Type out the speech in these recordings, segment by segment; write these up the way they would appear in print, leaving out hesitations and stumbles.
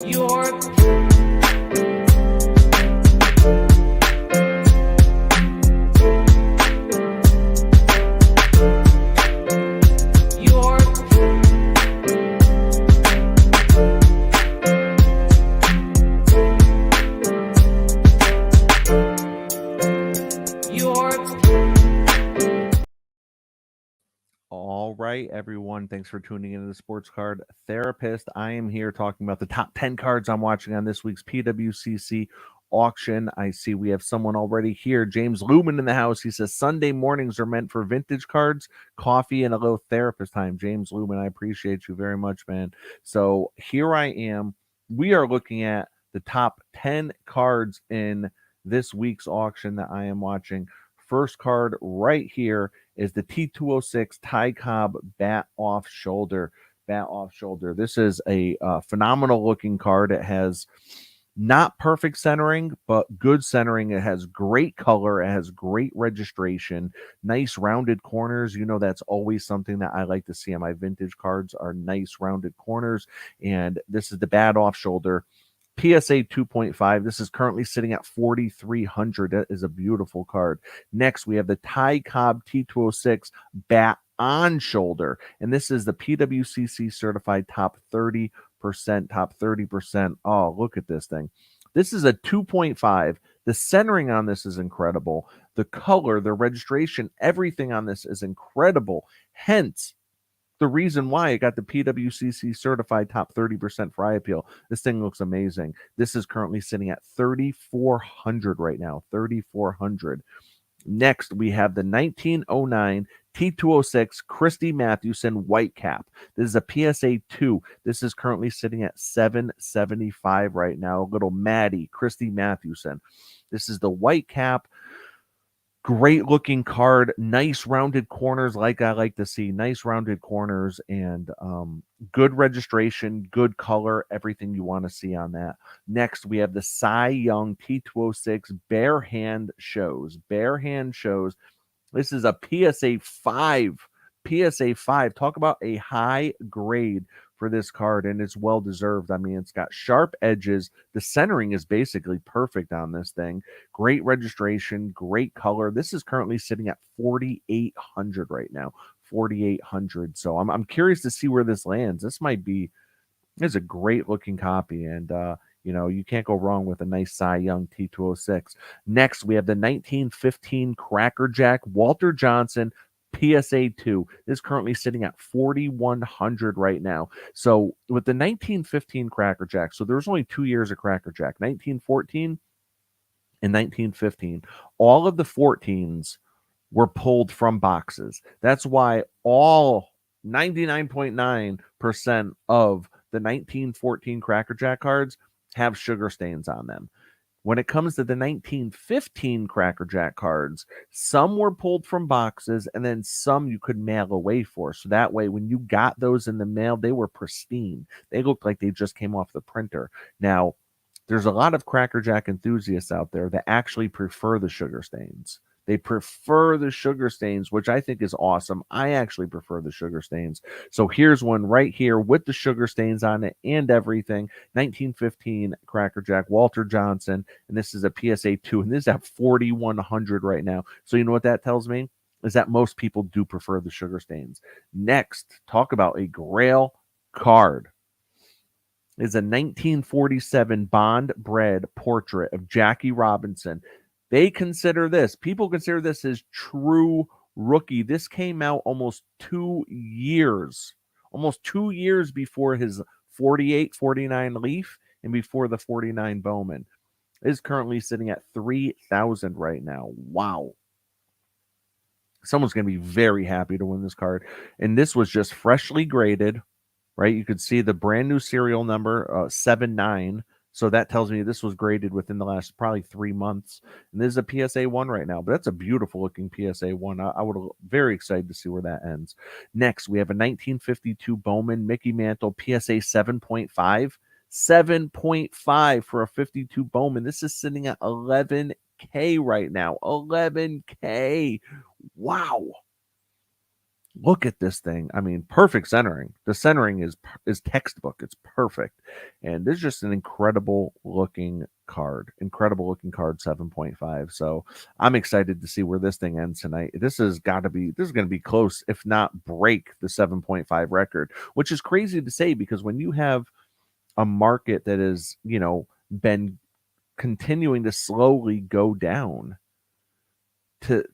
Your All right, everyone. Thanks for tuning into the Sports Card Therapist. I am here talking about the top 10 cards I'm watching on this week's PWCC auction. I see we have someone already here. James Lumen in the house. He says Sunday mornings are meant for vintage cards, coffee, and a little therapist time. James Lumen, I appreciate you very much, man. So here I am. We are looking at the top 10 cards in this week's auction that I am watching. First card right here is the T206 Ty Cobb Bat Off Shoulder. Bat Off Shoulder. This is a phenomenal looking card. It has not perfect centering, but good centering. It has great color. It has great registration. Nice rounded corners. You know, that's always something that I like to see on my vintage cards are nice rounded corners. And this is the Bat Off Shoulder. PSA 2.5. This is currently sitting at 4,300. That is a beautiful card. Next, we have the Ty Cobb T206 Bat On Shoulder. And this is the PWCC certified top 30%. Top 30%. Oh, look at this thing. This is a 2.5. The centering on this is incredible. The color, the registration, everything on this is incredible. Hence, the reason why it got the PWCC certified top 30% for eye appeal. This thing looks amazing. This is currently sitting at 3,400 right now. 3,400. Next, we have the 1909 T206 Christy Mathewson White Cap. This is a PSA 2. This is currently sitting at 775 right now. Little Maddie, Christy Mathewson. This is the White Cap. Great looking card, nice rounded corners like I like to see, nice rounded corners and good registration, good color, everything you want to see on that. Next, we have the Cy Young T206 Bare Hand Shows. Bare Hand Shows. This is a PSA 5. PSA 5. Talk about a high grade for this card, and it's well deserved. I mean, it's got sharp edges. The centering is basically perfect on this thing. Great registration, great color. This is currently sitting at 4,800 right now. 4,800. So I'm curious to see where this lands. This is a great looking copy, and you know, you can't go wrong with a nice Cy Young T206. Next, we have the 1915 Cracker Jack Walter Johnson PSA 2 is currently sitting at 4,100 right now. So with the 1915 Cracker Jack, so there's only 2 years of Cracker Jack, 1914 and 1915. All of the 14s were pulled from boxes. That's why all 99.9% of the 1914 Cracker Jack cards have sugar stains on them. When it comes to the 1915 Cracker Jack cards, some were pulled from boxes and then some you could mail away for. So that way, when you got those in the mail, they were pristine. They looked like they just came off the printer. Now, there's a lot of Cracker Jack enthusiasts out there that actually prefer the sugar stains. They prefer the sugar stains, which I think is awesome. I actually prefer the sugar stains. So here's one right here with the sugar stains on it and everything. 1915 Cracker Jack, Walter Johnson. And this is a PSA 2. And this is at 4,100 right now. So you know what that tells me? Is that most people do prefer the sugar stains. Next, talk about a grail card. Is a 1947 Bond bred portrait of Jackie Robinson. People consider this as true rookie. This came out almost 2 years before his 48, 49 Leaf and before the 49 Bowman. It is currently sitting at 3,000 right now. Wow. Someone's going to be very happy to win this card. And this was just freshly graded, right? You could see the brand new serial number, 79. So that tells me this was graded within the last probably 3 months. And this is a PSA 1 right now, but that's a beautiful looking PSA 1. I would very excited to see where that ends. Next, we have a 1952 Bowman Mickey Mantle PSA 7.5. 7.5 for a 52 Bowman. This is sitting at 11K right now. 11K. Wow. Look at this thing. I mean, perfect centering. The centering is textbook. It's perfect. And this is just an incredible looking card. Incredible looking card, 7.5. So I'm excited to see where this thing ends tonight. This is going to be close, if not break the 7.5 record, which is crazy to say because when you have a market that is, been continuing to slowly go down, to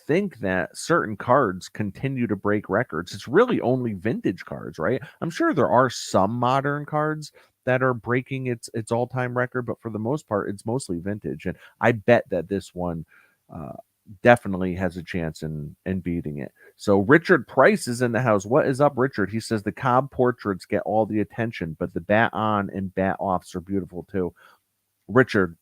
think that certain cards continue to break records. It's really only vintage cards, right? I'm sure there are some modern cards that are breaking its all-time record, but for the most part, it's mostly vintage. And I bet that this one uh, definitely has a chance in beating it. So Richard Price is in the house. What is up, Richard? He says the Cobb portraits get all the attention, but the bat on and bat offs are beautiful too. Richard,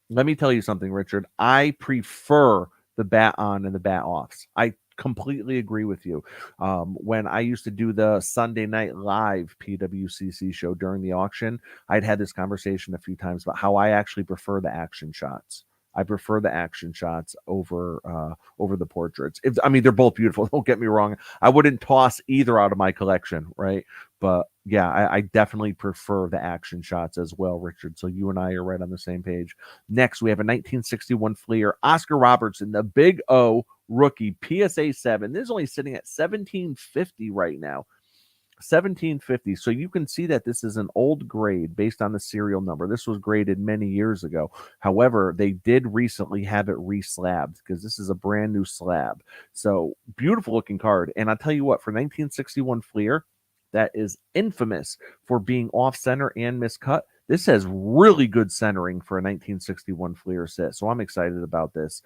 let me tell you something, Richard. I prefer the bat on and the bat offs. I completely agree with you. When I used to do the Sunday Night Live PWCC show during the auction, I'd had this conversation a few times about how I actually prefer the action shots. I prefer the action shots over the portraits. I mean, they're both beautiful. Don't get me wrong. I wouldn't toss either out of my collection, right? But yeah, I definitely prefer the action shots as well, Richard. So you and I are right on the same page. Next, we have a 1961 Fleer, Oscar Robertson, the Big O rookie, PSA 7. This is only sitting at 1750 right now. 1750. So you can see that this is an old grade based on the serial number. This was graded many years ago. However, they did recently have it reslabbed because this is a brand new slab. So beautiful looking card. And I'll tell you what, for 1961 Fleer, that is infamous for being off center and miscut. This has really good centering for a 1961 Fleer set, so I'm excited about this.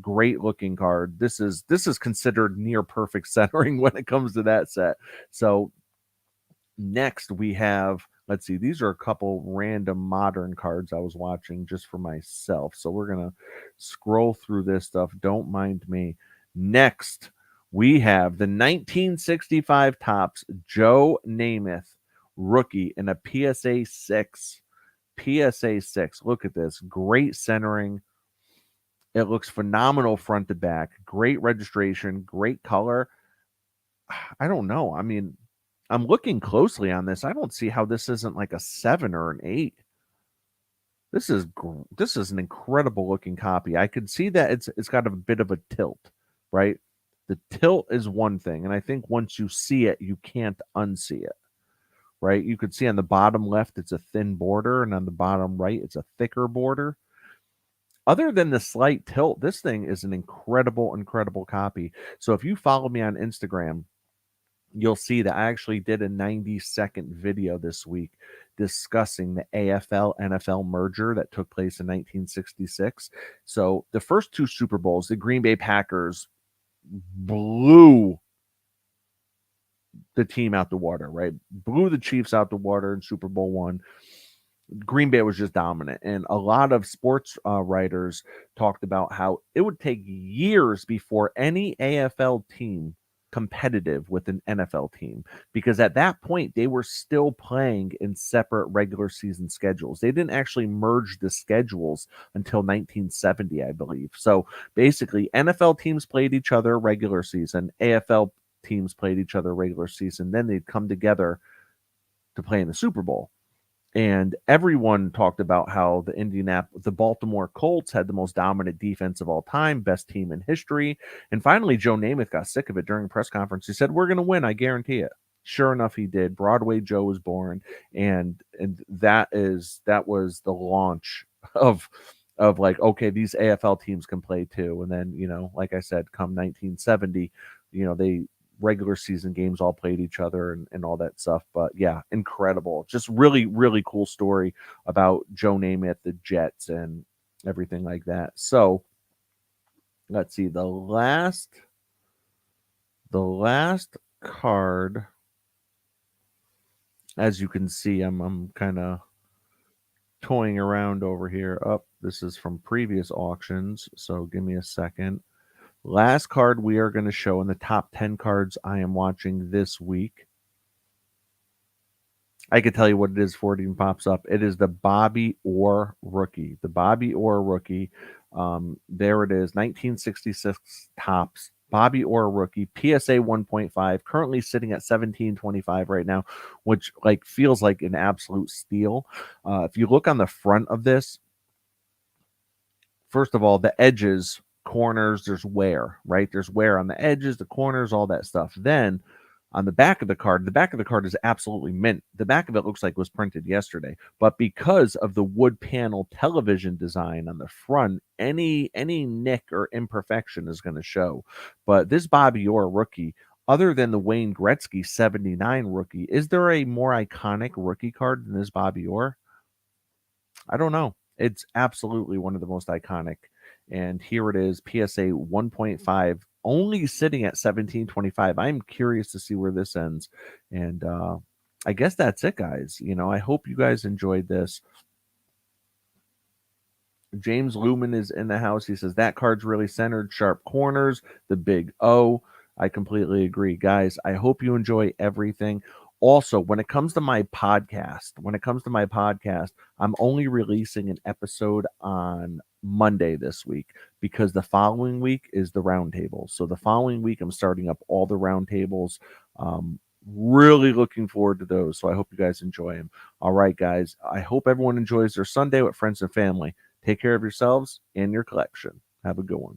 Great looking card. This is considered near perfect centering when it comes to that set. So next we have, let's see, these are a couple random modern cards I was watching just for myself. So we're gonna scroll through this stuff. Don't mind me. Next, we have the 1965 Topps Joe Namath rookie in a PSA 6. PSA 6. Look at this. Great centering. It looks phenomenal front to back. Great registration. Great color. I don't know. I mean, I'm looking closely on this. I don't see how this isn't like a 7 or an 8. This is an incredible looking copy. I could see that it's got a bit of a tilt, right? The tilt is one thing, and I think once you see it, you can't unsee it, right? You could see on the bottom left, it's a thin border, and on the bottom right, it's a thicker border. Other than the slight tilt, this thing is an incredible, incredible copy. So if you follow me on Instagram, you'll see that I actually did a 90-second video this week discussing the AFL NFL merger that took place in 1966. So the first two Super Bowls, the Green Bay Packers blew the team out the water, right? Blew the Chiefs out the water in Super Bowl one. Green Bay was just dominant. And a lot of sports writers talked about how it would take years before any AFL team competitive with an NFL team, because at that point they were still playing in separate regular season schedules. They didn't actually merge the schedules until 1970, I believe. So basically NFL teams played each other regular season, AFL teams played each other regular season, then they'd come together to play in the Super Bowl. And everyone talked about how the Baltimore Colts had the most dominant defense of all time, best team in history. And finally, Joe Namath got sick of it during a press conference. He said, "We're going to win. I guarantee it." Sure enough, he did. Broadway Joe was born, and that was the launch of like, okay, these AFL teams can play too. And then, like I said, come 1970, they regular season games all played each other and all that stuff. But yeah, incredible. Just really, really cool story about Joe Namath, the Jets, and everything like that. So let's see. The last card, as you can see, I'm kind of toying around over here. This is from previous auctions, so give me a second. Last card we are going to show in the top 10 cards I am watching this week. I can tell you what it is before it even pops up. It is the Bobby Orr rookie. The Bobby Orr rookie. There it is, 1966 Topps Bobby Orr rookie, PSA 1.5, currently sitting at 1725 right now, which like feels like an absolute steal. If you look on the front of this, first of all, the edges, corners, there's wear, right? There's wear on the edges, the corners, all that stuff. Then on the back of the card is absolutely mint. The back of it looks like it was printed yesterday, but because of the wood panel television design on the front, any nick or imperfection is going to show. But this Bobby Orr rookie, other than the Wayne Gretzky 79 rookie, is there a more iconic rookie card than this Bobby Orr? I don't know. It's absolutely one of the most iconic. And here it is, PSA 1.5, only sitting at 1725. I'm curious to see where this ends. And I guess that's it, guys. I hope you guys enjoyed this. James Lumen is in the house. He says that card's really centered, sharp corners, the big O. I completely agree, guys. I hope you enjoy everything. Also, when it comes to my podcast, I'm only releasing an episode on Monday this week because the following week is the roundtable. So the following week, I'm starting up all the roundtables. Really looking forward to those. So I hope you guys enjoy them. All right, guys. I hope everyone enjoys their Sunday with friends and family. Take care of yourselves and your collection. Have a good one.